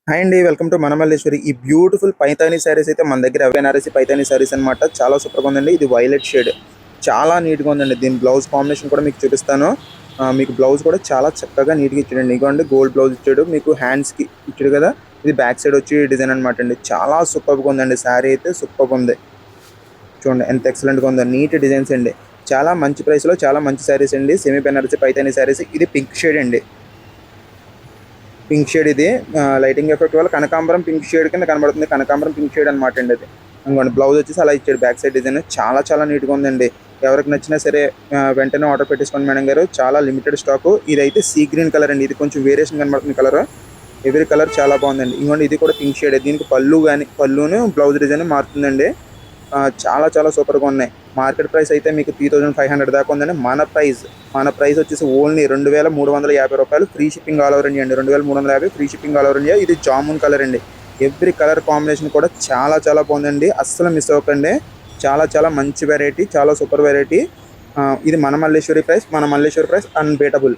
Hi అండి. Welcome to మన మల్లేశ్వరి. ఈ బ్యూటిఫుల్ పైతాని శారీస్ అయితే మన దగ్గర బెనారసి పైతాని శారీస్ అనమాట. చాలా సూపర్‌గా ఉందండి. ఇది వైలెట్ షేడ్. చాలా నీట్‌గా ఉందండి. దీని బ్లౌజ్ కాంబినేషన్ కూడా మీకు చూపిస్తాను. మీకు బ్లౌజ్ కూడా చాలా చక్కగా నీట్‌గా ఇచ్చాడండి. ఇదిగోండి గోల్డ్ బ్లౌజ్ ఇచ్చాడు. మీకు హ్యాండ్స్‌కి ఇచ్చాడు కదా! ఇది బ్యాక్ సైడ్ వచ్చి డిజైన్ అనమాట అండి. చాలా సూపర్‌గా ఉందండి. శారీ అయితే సూపర్‌గా ఉంది. చూడండి ఎంత ఎక్సలెంట్‌గా ఉందో. నీట్ డిజైన్స్ అండి. చాలా మంచి ప్రైస్‌లో చాలా మంచి శారీస్ అండి. సెమీ బెనారసి పైతాని శారీస్. ఇది పింక్ షేడ్ అండి. పింక్ షేడ్ ఇది లైటింగ్ ఎఫెక్ట్ వల్ల కనకాంబరం పింక్ షేడ్ కింద కనబడుతుంది. కనకాంబరం పింక్ షేడ్ అనమాట అండి అది. ఇంకోండి బ్లౌజ్ వచ్చేసి అలా ఇచ్చాడు. బ్యాక్ సైడ్ డిజైన్ చాలా చాలా నీట్‌గా ఉందండి. ఎవరికి నచ్చినా సరే వెంటనే ఆర్డర్ పెట్టేసుకోండి మేడం గారు. చాలా లిమిటెడ్ స్టాకు. ఇదైతే సీ గ్రీన్ కలర్ అండి. ఇది కొంచెం వేరియేషన్ కనబడుతుంది కలర్. ఎవరి కలర్ చాలా బాగుందండి. ఇంకోండి ఇది కూడా పింక్ షేడ్. దీనికి పళ్ళును బ్లౌజ్ డిజైన్ మారుతుందండి. చాలా చాలా సూపర్‌గా ఉన్నాయి. మార్కెట్ ప్రైస్ అయితే మీకు 3500 దాకా ఉందండి. మన ప్రైస్ వచ్చేసి ఓన్లీ రూ. 2350 free shipping all over India అండి. 2350 free shipping all over India. ఇది జామున్ కలర్ అండి. ఎవ్రీ కలర్ కాంబినేషన్ కూడా చాలా చాలా బాగుందండి. అస్సలు మిస్ అవ్వకండి. చాలా చాలా మంచి వెరైటీ. చాలా సూపర్ వెరైటీ. ఇది మన మల్లేశ్వరి ప్రైస్ అన్‌బీటబుల్.